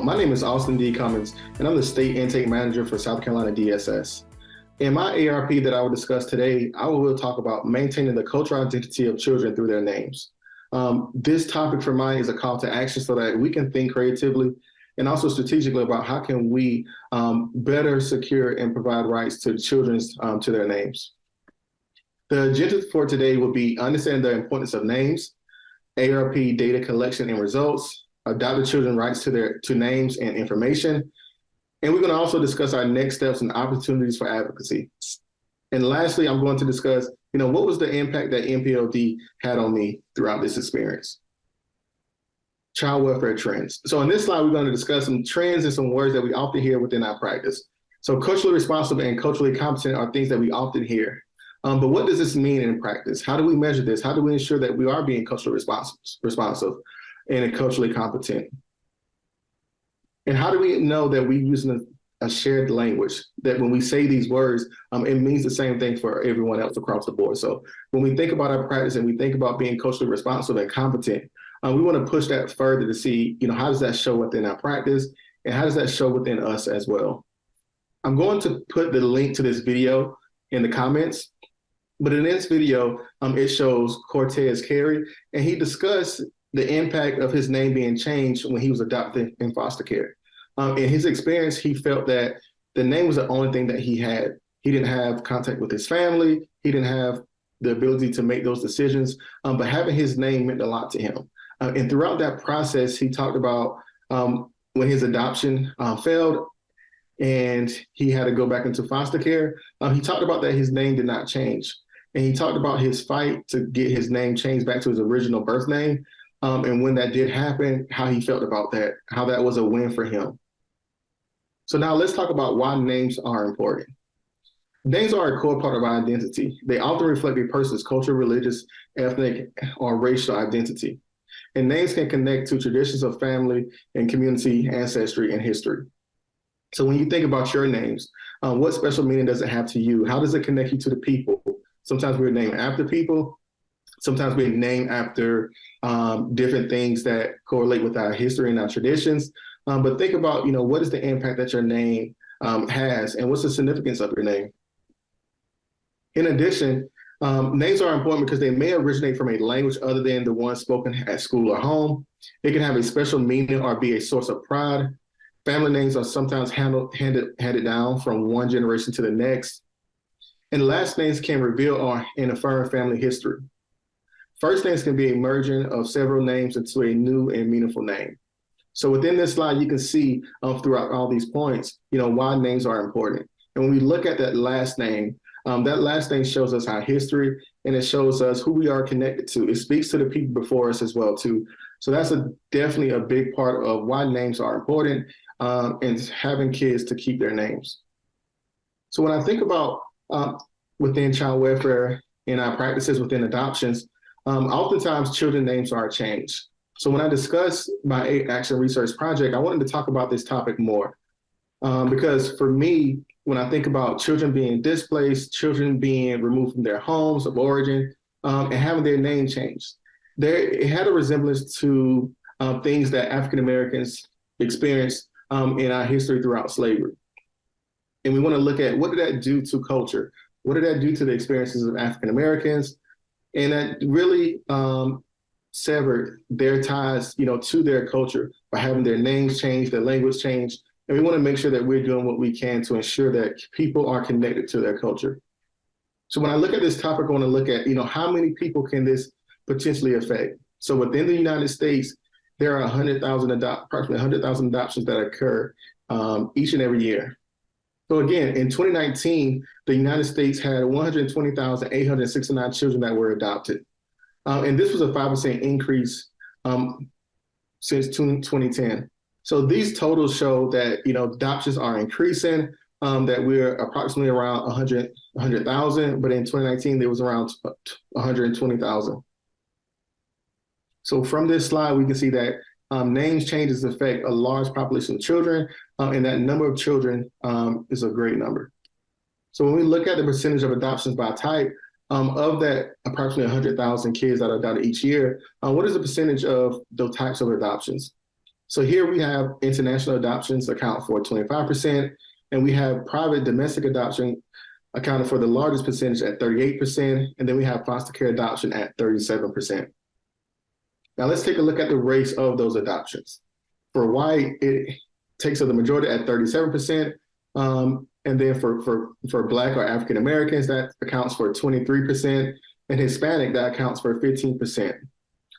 My name is Austin D. Cummings, and I'm the State Intake Manager for South Carolina DSS. In my ARP that I will discuss today, I will talk about maintaining the cultural identity of children through their names. This topic for mine is a call to action so that we can think creatively and also strategically about how can we better secure and provide rights to children to their names. The agenda for today will be understanding the importance of names, ARP data collection and results, adopted children rights to names and information. And we're going to also discuss our next steps and opportunities for advocacy. And lastly, I'm going to discuss, what was the impact that MPLD had on me throughout this experience? Child welfare trends. So in this slide, we're going to discuss some trends and some words that we often hear within our practice. So culturally responsible and culturally competent are things that we often hear. But what does this mean in practice? How do we measure this? How do we ensure that we are being culturally responsive and culturally competent? And how do we know that we're using a shared language, that when we say these words, it means the same thing for everyone else across the board? So when we think about our practice and we think about being culturally responsive and competent, we want to push that further to see, how does that show within our practice and how does that show within us as well? I'm going to put the link to this video in the comments. But in this video, it shows Cortez Carey, and he discussed the impact of his name being changed when he was adopted in foster care. In his experience, he felt that the name was the only thing that he had. He didn't have contact with his family. He didn't have the ability to make those decisions, but having his name meant a lot to him. And throughout that process, he talked about when his adoption failed and he had to go back into foster care. He talked about that his name did not change. And he talked about his fight to get his name changed back to his original birth name. And when that did happen, how he felt about that, how that was a win for him. So now let's talk about why names are important. Names are a core part of our identity. They often reflect a person's cultural, religious, ethnic, or racial identity. And names can connect to traditions of family and community, ancestry, and history. So when you think about your names, what special meaning does it have to you? How does it connect you to the people? Sometimes we're named after people. Sometimes we're named after different things that correlate with our history and our traditions. But think about, what is the impact that your name has and what's the significance of your name? In addition, names are important because they may originate from a language other than the one spoken at school or home. It can have a special meaning or be a source of pride. Family names are sometimes handed down from one generation to the next. And last names can reveal or affirm family history. First names can be a merging of several names into a new and meaningful name. So within this slide, you can see throughout all these points, why names are important. And when we look at that last name shows us our history and it shows us who we are connected to. It speaks to the people before us as well too. So that's definitely a big part of why names are important and having kids to keep their names. So when I think about within child welfare in our practices within adoptions, oftentimes children names are changed. So when I discuss my action research project, I wanted to talk about this topic more because for me, when I think about children being displaced, children being removed from their homes of origin and having their name changed, it had a resemblance to things that African Americans experienced in our history throughout slavery. And we want to look at what did that do to culture? What did that do to the experiences of African Americans? And that really severed their ties, to their culture by having their names changed, their language changed. And we want to make sure that we're doing what we can to ensure that people are connected to their culture. So when I look at this topic, I want to look at, how many people can this potentially affect? So within the United States, there are approximately 100,000 adoptions that occur each and every year. So again, in 2019, the United States had 120,869 children that were adopted. And this was a 5% increase since 2010. So these totals show that, adoptions are increasing, that we're approximately around 100,000, but in 2019, there was around 120,000. So from this slide, we can see that names changes affect a large population of children, and that number of children is a great number. So when we look at the percentage of adoptions by type, of that approximately 100,000 kids that are adopted each year, what is the percentage of those types of adoptions? So here we have international adoptions account for 25%, and we have private domestic adoption accounted for the largest percentage at 38%, and then we have foster care adoption at 37%. Now let's take a look at the race of those adoptions. For white, it takes up the majority at 37%, and then for Black or African Americans, that accounts for 23%, and Hispanic, that accounts for 15%.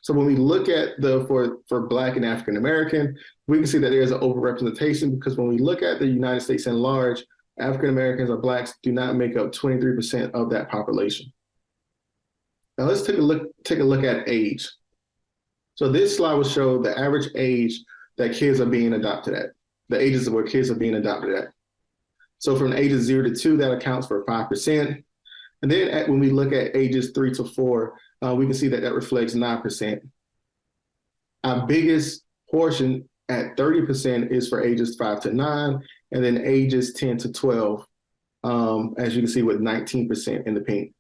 So when we look at for Black and African American, we can see that there's an overrepresentation, because when we look at the United States in large, African Americans or Blacks do not make up 23% of that population. Now let's take a look at age. So this slide will show the average age that kids are being adopted at, the ages where kids are being adopted at. So from ages 0 to 2, that accounts for 5%. And then when we look at ages 3 to 4, we can see that that reflects 9%. Our biggest portion at 30% is for ages 5 to 9, and then ages 10 to 12, as you can see with 19% in the pink.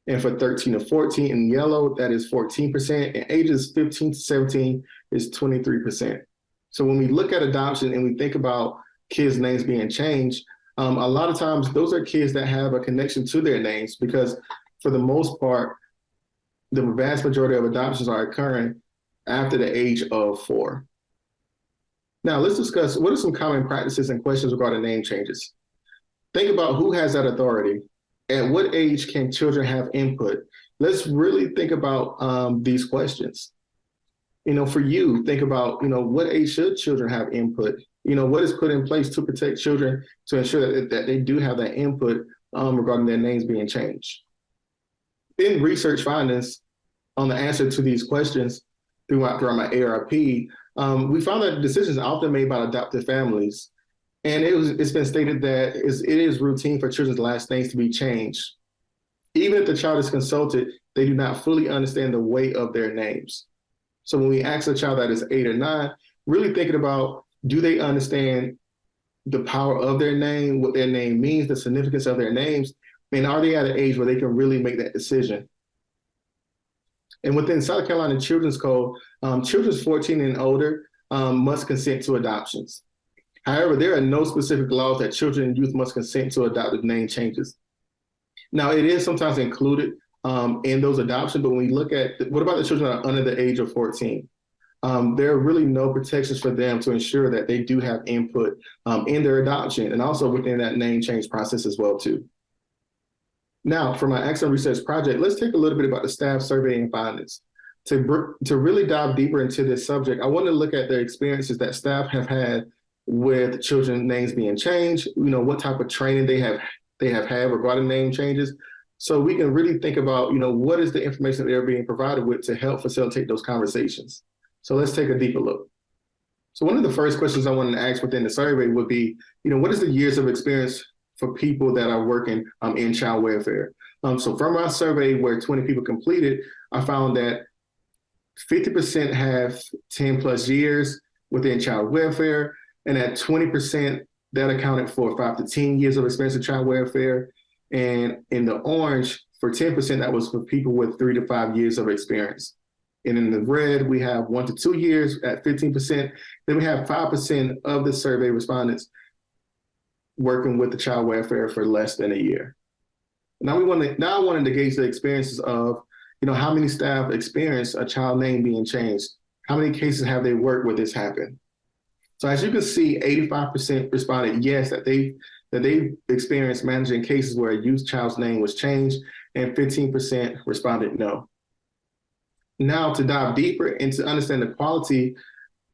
And for 13 to 14 in yellow, that is 14%, and ages 15 to 17 is 23%. So when we look at adoption and we think about kids' names being changed, a lot of times those are kids that have a connection to their names, because for the most part, the vast majority of adoptions are occurring after the age of 4. Now let's discuss what are some common practices and questions regarding name changes. Think about who has that authority. At what age can children have input? Let's really think about these questions. For you, think about, what age should children have input? What is put in place to protect children to ensure that they do have that input regarding their names being changed? In research findings on the answer to these questions throughout my ARP, we found that decisions are often made by adoptive families. And it's been stated that it is routine for children's last names to be changed. Even if the child is consulted, they do not fully understand the weight of their names. So when we ask a child that is 8 or 9, really thinking about, do they understand the power of their name, what their name means, the significance of their names, and are they at an age where they can really make that decision? And within South Carolina Children's Code, children 14 and older must consent to adoptions. However, there are no specific laws that children and youth must consent to adoptive name changes. Now, it is sometimes included in those adoptions, but when we look at, what about the children that are under the age of 14? There are really no protections for them to ensure that they do have input in their adoption, and also within that name change process as well, too. Now, for my excellent research project, let's take a little bit about the staff survey and findings. To really dive deeper into this subject, I want to look at the experiences that staff have had with children's names being changed, what type of training they have had regarding name changes, so we can really think about, what is the information that they're being provided with to help facilitate those conversations. So let's take a deeper look. So one of the first questions I wanted to ask within the survey would be, what is the years of experience for people that are working in child welfare? So from our survey where 20 people completed, I found that 50% have 10 plus years within child welfare, and at 20%, that accounted for 5 to 10 years of experience in child welfare. And in the orange, for 10%, that was for people with 3 to 5 years of experience. And in the red, we have 1 to 2 years at 15%. Then we have 5% of the survey respondents working with the child welfare for less than a year. Now I wanted to gauge the experiences of, how many staff experience a child name being changed? How many cases have they worked where this happened? So as you can see, 85% responded yes, that they experienced managing cases where a youth child's name was changed, and 15% responded no. Now, to dive deeper and to understand the quality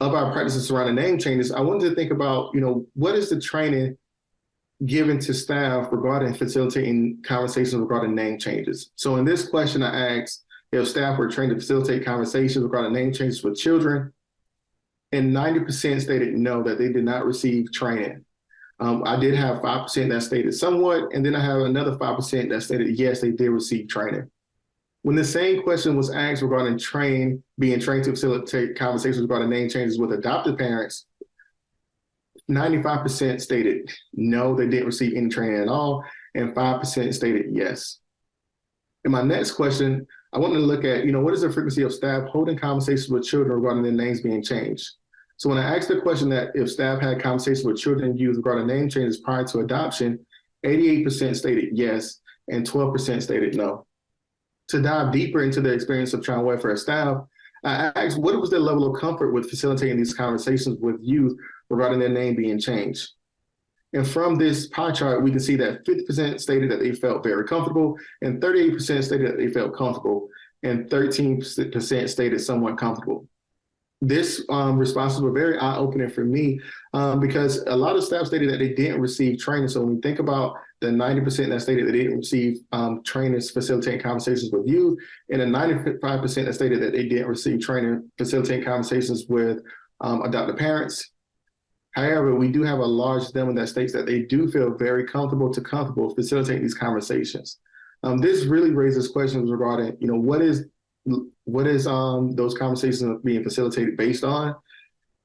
of our practices surrounding name changes, I wanted to think about, what is the training given to staff regarding facilitating conversations regarding name changes? So in this question, I asked if staff were trained to facilitate conversations regarding name changes with children, and 90% stated no, that they did not receive training. I did have 5% that stated somewhat, and then I have another 5% that stated yes, they did receive training. When the same question was asked regarding being trained to facilitate conversations regarding name changes with adoptive parents, 95% stated no, they didn't receive any training at all, and 5% stated yes. In my next question, I want to look at, what is the frequency of staff holding conversations with children regarding their names being changed? So when I asked the question that if staff had conversations with children and youth regarding name changes prior to adoption, 88% stated yes, and 12% stated no. To dive deeper into the experience of child welfare staff, I asked what was their level of comfort with facilitating these conversations with youth regarding their name being changed. And from this pie chart, we can see that 50% stated that they felt very comfortable, and 38% stated that they felt comfortable, and 13% stated somewhat comfortable. This responses were very eye-opening for me because a lot of staff stated that they didn't receive training. So when we think about the 90% that stated that they didn't receive training facilitating conversations with youth, and the 95% that stated that they didn't receive training facilitating conversations with adoptive parents. However, we do have a large demo that states that they do feel very comfortable facilitating these conversations. This really raises questions regarding, what is those conversations being facilitated based on,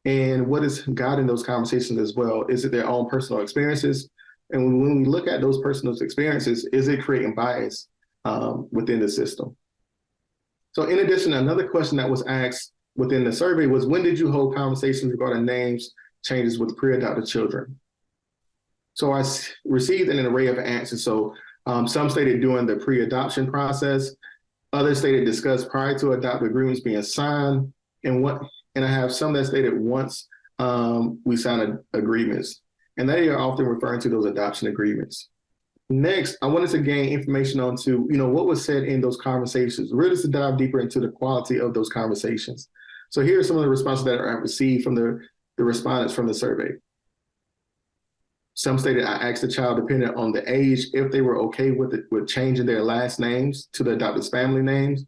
and what is guiding those conversations as well? Is it their own personal experiences? And when we look at those personal experiences, is it creating bias within the system? So in addition, another question that was asked within the survey was, when did you hold conversations regarding names changes with pre-adopted children? So I received an array of answers. So some stated during the pre-adoption process, others stated discussed prior to adoptive agreements being signed, and I have some that stated once we signed agreements, and they are often referring to those adoption agreements. Next, I wanted to gain information on what was said in those conversations, really to dive deeper into the quality of those conversations. So here are some of the responses that I received from the respondents from the survey. Some stated I asked the child, depending on the age, if they were okay with changing their last names to the adopted family names.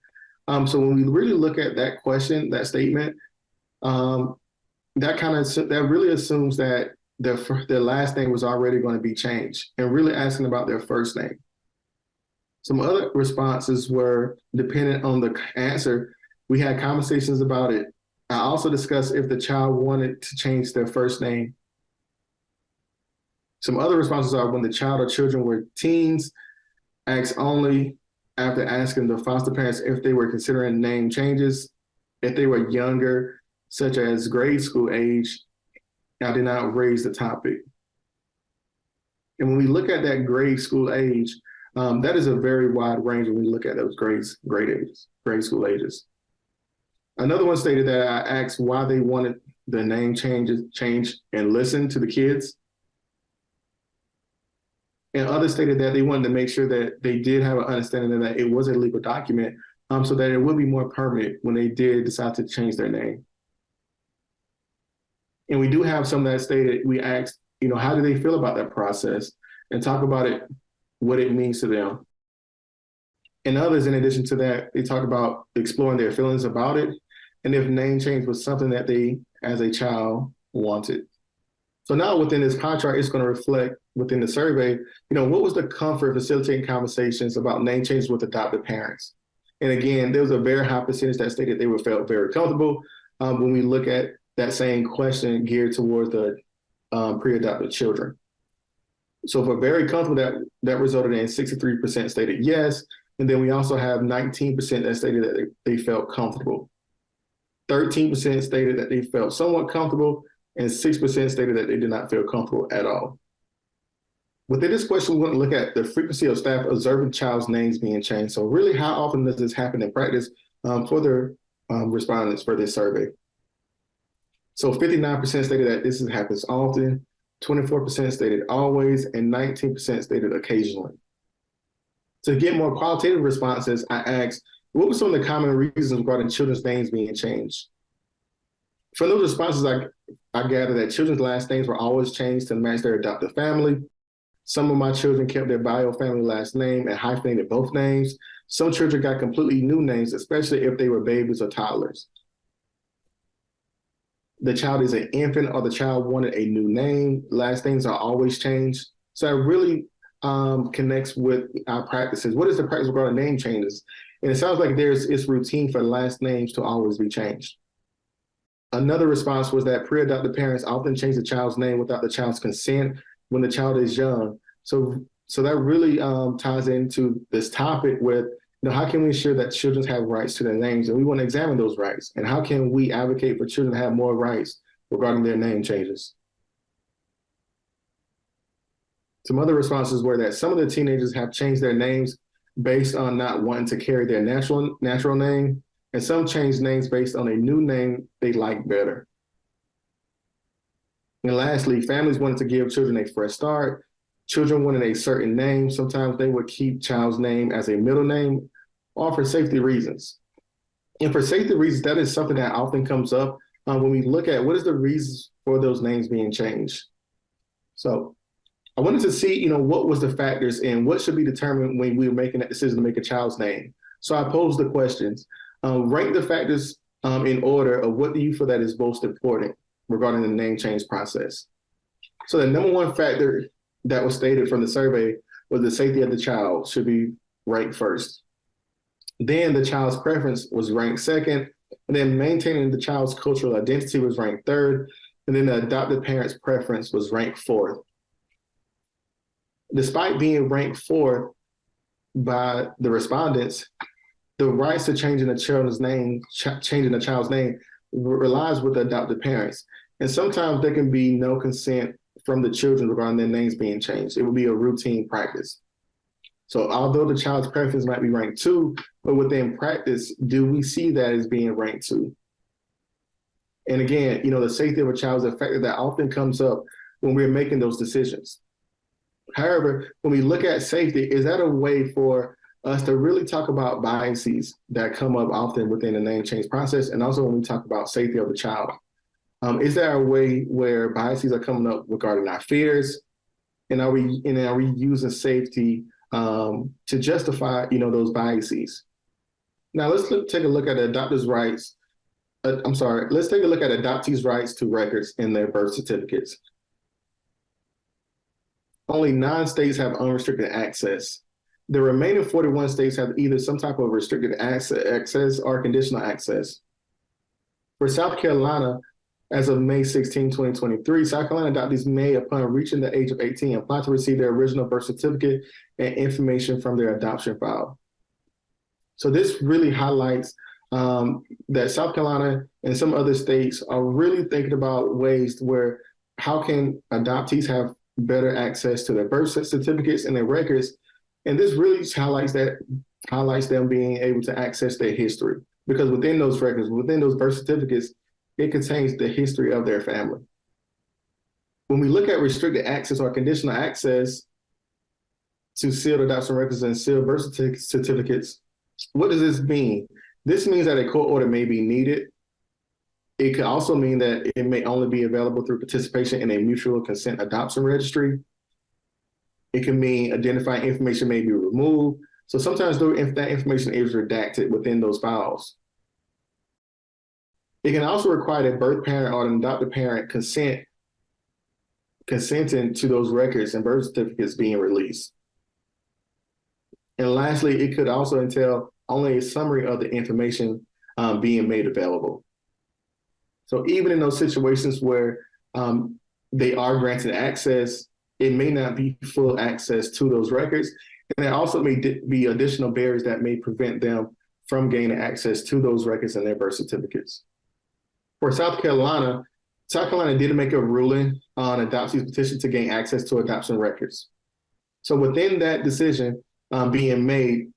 So when we really look at that question, that statement, that really assumes that their last name was already going to be changed, and really asking about their first name. Some other responses were dependent on the answer. We had conversations about it. I also discussed if the child wanted to change their first name. Some other responses are when the child or children were teens, asked only after asking the foster parents if they were considering name changes. If they were younger, such as grade school age, I did not raise the topic. And when we look at that grade school age, that is a very wide range when we look at those grade school ages. Another one stated that I asked why they wanted the name change and listen to the kids. And others stated that they wanted to make sure that they did have an understanding of that it was a legal document, so that it would be more permanent when they did decide to change their name. And we do have some that stated, we asked, how do they feel about that process, and talk about it, what it means to them. And others, in addition to that, they talked about exploring their feelings about it, and if name change was something that they, as a child, wanted. So now within this pie chart, it's going to reflect within the survey, what was the comfort facilitating conversations about name changes with adoptive parents? And again, there was a very high percentage that stated they felt very comfortable when we look at that same question geared towards the pre-adopted children. So for very comfortable, that resulted in 63% stated yes. And then we also have 19% that stated that they felt comfortable. 13% stated that they felt somewhat comfortable, and 6% stated that they did not feel comfortable at all. Within this question, we want to look at the frequency of staff observing child's names being changed. So really, how often does this happen in practice for the respondents for this survey? So 59% stated that this happens often, 24% stated always, and 19% stated occasionally. To get more qualitative responses, I asked, what were some of the common reasons regarding children's names being changed? From those responses, I gathered that children's last names were always changed to match their adoptive family. Some of my children kept their bio family last name and hyphenated both names. Some children got completely new names, especially if they were babies or toddlers. The child is an infant or the child wanted a new name. Last names are always changed. So it really connects with our practices. What is the practice regarding name changes? And it sounds like it's routine for last names to always be changed. Another response was that pre-adoptive parents often change the child's name without the child's consent when the child is young. So that really ties into this topic with, how can we ensure that children have rights to their names? And we want to examine those rights. And how can we advocate for children to have more rights regarding their name changes. Some other responses were that some of the teenagers have changed their names based on not wanting to carry their natural name, and some changed names based on a new name they like better. And lastly, families wanted to give children a fresh start. Children wanted a certain name. Sometimes they would keep child's name as a middle name, or for safety reasons. And for safety reasons, that is something that often comes up when we look at what is the reasons for those names being changed. So I wanted to see, what was the factors and what should be determined when we were making that decision to make a child's name. So I posed the questions. Rank the factors in order of what do you feel that is most important regarding the name change process. So the number one factor that was stated from the survey was the safety of the child should be ranked first. Then the child's preference was ranked second, and then maintaining the child's cultural identity was ranked third, and then the adopted parent's preference was ranked fourth. Despite being ranked fourth by the respondents, the rights to changing a child's name, relies with the adopted parents. And sometimes there can be no consent from the children regarding their names being changed. It would be a routine practice. So although the child's preference might be ranked 2, but within practice, do we see that as being ranked 2? And again, the safety of a child is a factor that often comes up when we're making those decisions. However, when we look at safety, is that a way for us to really talk about biases that come up often within the name change process, and also when we talk about safety of the child? Is there a way where biases are coming up regarding our fears, and are we using safety to justify those biases? Now let's take a look at adoptees' rights. Let's take a look at adoptees' rights to records in their birth certificates. Only 9 states have unrestricted access. The remaining 41 states have either some type of restricted access or conditional access. For South Carolina, as of May 16, 2023, South Carolina adoptees may, upon reaching the age of 18, apply to receive their original birth certificate and information from their adoption file. So this really highlights that South Carolina and some other states are really thinking about ways where how can adoptees have better access to their birth certificates and their records. And this really highlights them being able to access their history, because within those records, within those birth certificates, it contains the history of their family. When we look at restricted access or conditional access to sealed adoption records and sealed birth certificates, what does this mean? This means that a court order may be needed. It could also mean that it may only be available through participation in a mutual consent adoption registry. It can mean identifying information may be removed. So sometimes that information is redacted within those files. It can also require that birth parent or an adopted parent consenting to those records and birth certificates being released. And lastly, it could also entail only a summary of the information being made available. So even in those situations where they are granted access, it may not be full access to those records. And there also may be additional barriers that may prevent them from gaining access to those records and their birth certificates. For South Carolina did make a ruling on adoptees' petition to gain access to adoption records. So within that decision being made,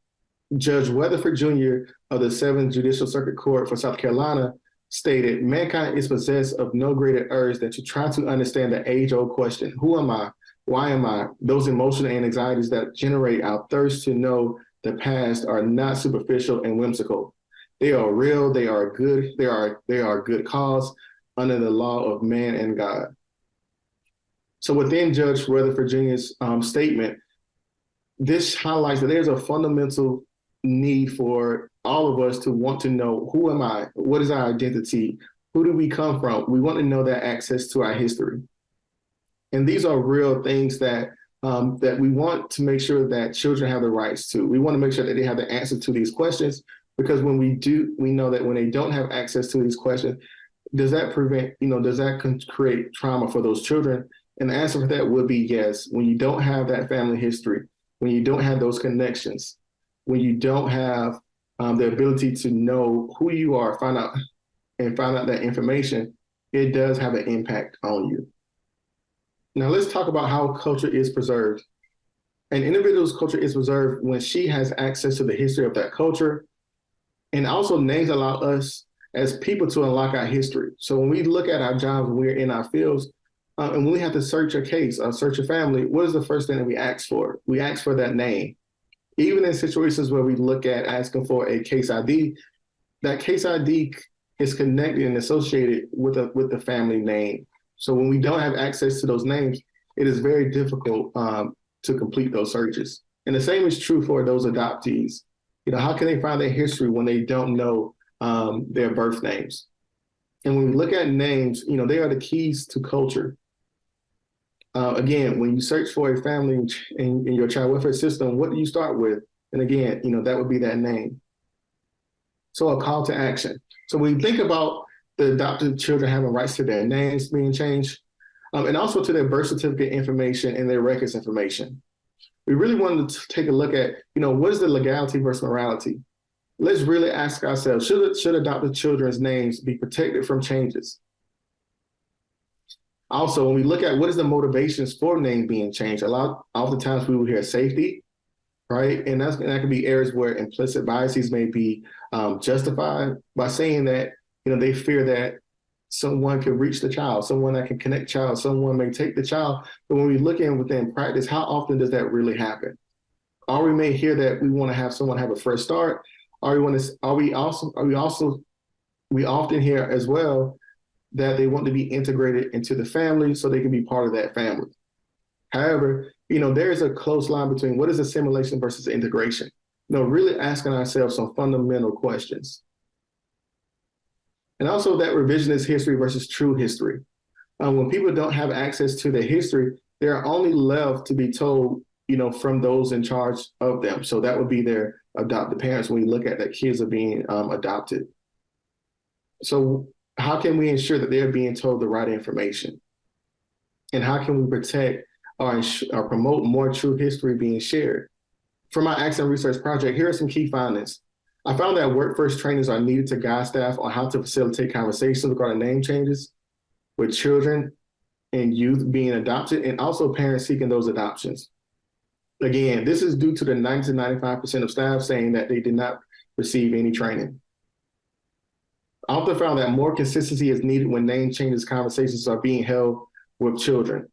Judge Weatherford Jr. of the 7th Judicial Circuit Court for South Carolina stated, "Mankind is possessed of no greater urge than to try to understand the age-old question, who am I? Why am I? Those emotional anxieties that generate our thirst to know the past are not superficial and whimsical. They are real, they are good, they are a good cause under the law of man and God." So within Judge Weatherford Jr.'s statement, this highlights that there's a fundamental need for all of us to want to know, who am I? What is our identity? Who do we come from? We want to know that access to our history. And these are real things that we want to make sure that children have the rights to. We want to make sure that they have the answer to these questions, because when we do, we know that when they don't have access to these questions, does that create trauma for those children? And the answer for that would be yes. When you don't have that family history, when you don't have those connections, when you don't have the ability to know who you are, find out that information, it does have an impact on you. Now let's talk about how culture is preserved. An individual's culture is preserved when she has access to the history of that culture, and also names allow us as people to unlock our history. So when we look at our jobs, when we're in our fields, and when we have to search a case or search a family, what is the first thing that we ask for? We ask for that name. Even in situations where we look at asking for a case ID, that case ID is connected and associated with the family name. So when we don't have access to those names, it is very difficult to complete those searches. And the same is true for those adoptees. How can they find their history when they don't know their birth names? And when we look at names, they are the keys to culture. Again, when you search for a family in your child welfare system, what do you start with? And again, that would be that name. So a call to action. So when you think about the adopted children having rights to their names being changed, and also to their birth certificate information and their records information, we really wanted to take a look at, what is the legality versus morality? Let's really ask ourselves, should adopted children's names be protected from changes? Also, when we look at what is the motivations for name being changed, oftentimes we will hear safety, right? And that can be areas where implicit biases may be justified by saying that, they fear that someone can reach the child, someone that can connect child, someone may take the child. But when we look in within practice, how often does that really happen? Or we may hear that we want to have someone have a fresh start. We often hear as well that they want to be integrated into the family so they can be part of that family. However, there is a close line between what is assimilation versus integration. Really asking ourselves some fundamental questions. And also that revisionist history versus true history. When people don't have access to their history, they're only left to be told, from those in charge of them. So that would be their adopted parents when we look at that kids are being adopted. So how can we ensure that they're being told the right information? And how can we protect or promote more true history being shared? For my accent research project, here are some key findings. I found that work-first trainings are needed to guide staff on how to facilitate conversations regarding name changes with children and youth being adopted, and also parents seeking those adoptions. Again, this is due to the 90 to 95% of staff saying that they did not receive any training. I also found that more consistency is needed when name changes conversations are being held with children.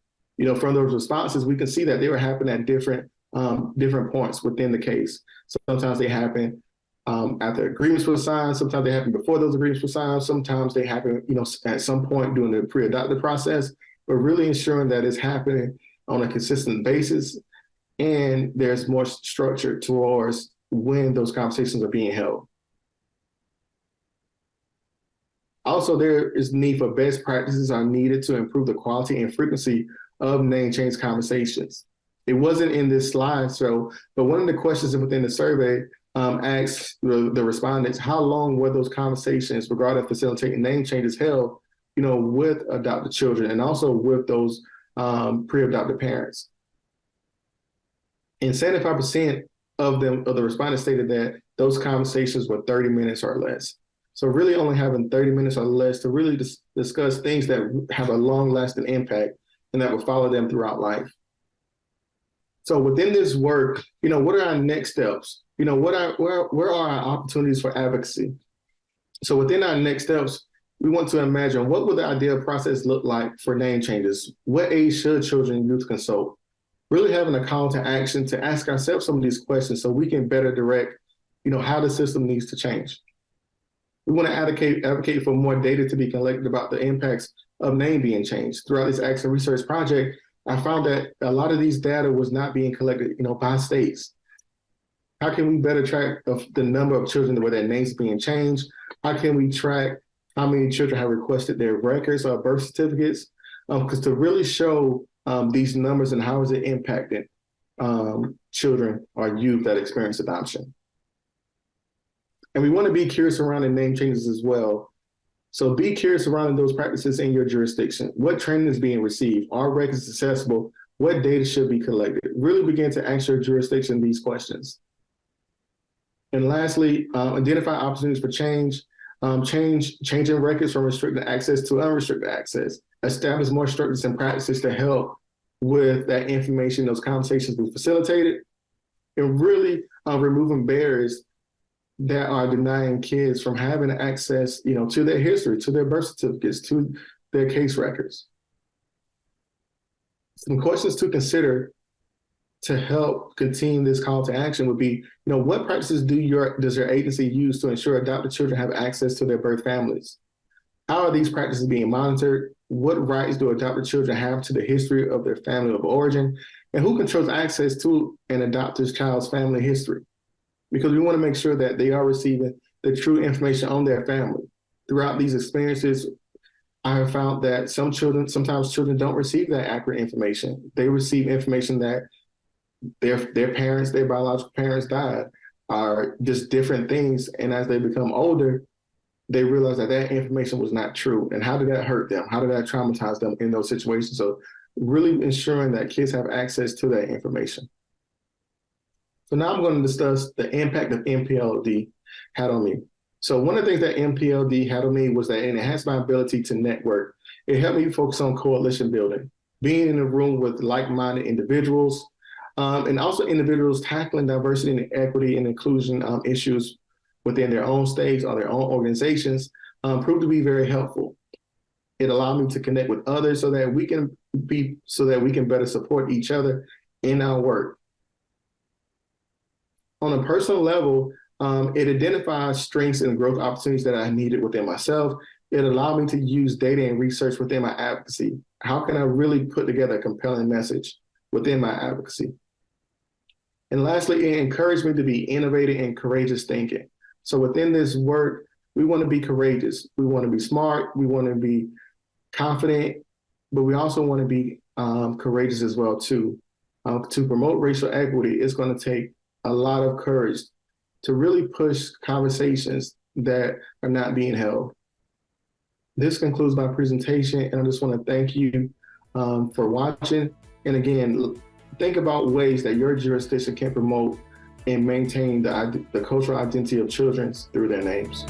From those responses, we can see that they were happening at different points within the case. Sometimes they happen after agreements were signed. Sometimes they happen before those agreements were signed. Sometimes they happen, at some point during the pre-adoptive process, but really ensuring that it's happening on a consistent basis and there's more structure towards when those conversations are being held. Also, there is need for best practices are needed to improve the quality and frequency of name change conversations. It wasn't in this slide, but one of the questions within the survey asked the respondents, how long were those conversations regarding facilitating name changes held, with adopted children and also with those pre-adopted parents? And 75% of the respondents stated that those conversations were 30 minutes or less. So really only having 30 minutes or less to really discuss things that have a long-lasting impact and that will follow them throughout life. So within this work, what are our next steps? Where are our opportunities for advocacy? So within our next steps, we want to imagine what would the ideal process look like for name changes? What age should children and youth consult? Really having a call to action to ask ourselves some of these questions so we can better direct, how the system needs to change. We want to advocate for more data to be collected about the impacts of name being changed. Throughout this action research project, I found that a lot of these data was not being collected, by states. How can we better track the number of children where their names being changed? How can we track how many children have requested their records or birth certificates? Because to really show these numbers and how is it impacting children or youth that experience adoption. And we want to be curious around the name changes as well. So be curious around those practices in your jurisdiction. What training is being received? Are records accessible? What data should be collected? Really begin to ask your jurisdiction these questions. And lastly, identify opportunities for change. changing records from restricted access to unrestricted access, establish more structures and practices to help with that information, those conversations be facilitated, and really removing barriers that are denying kids from having access, to their history, to their birth certificates, to their case records. Some questions to consider to help continue this call to action would be, what practices does your agency use to ensure adopted children have access to their birth families? How are these practices being monitored? What rights do adopted children have to the history of their family of origin? And who controls access to an adopted child's family history? Because we want to make sure that they are receiving the true information on their family. Throughout these experiences, I have found that sometimes children don't receive that accurate information. They receive information that their parents, their biological parents died, are just different things. And as they become older, they realize that information was not true. And how did that hurt them? How did that traumatize them in those situations? So really ensuring that kids have access to that information. So now I'm going to discuss the impact of MPLD had on me. So one of the things that MPLD had on me was that it enhanced my ability to network. It helped me focus on coalition building, being in a room with like-minded individuals, and also individuals tackling diversity and equity and inclusion issues within their own states or their own organizations proved to be very helpful. It allowed me to connect with others so that we can better support each other in our work. On a personal level, it identifies strengths and growth opportunities that I needed within myself. It allowed me to use data and research within my advocacy. How can I really put together a compelling message within my advocacy? And lastly, it encouraged me to be innovative and courageous thinking. So within this work, we want to be courageous. We want to be smart. We want to be confident, but we also want to be courageous as well too. To promote racial equity, it's going to take a lot of courage to really push conversations that are not being held. This concludes my presentation, and I just want to thank you for watching. And again, think about ways that your jurisdiction can promote and maintain the cultural identity of children through their names.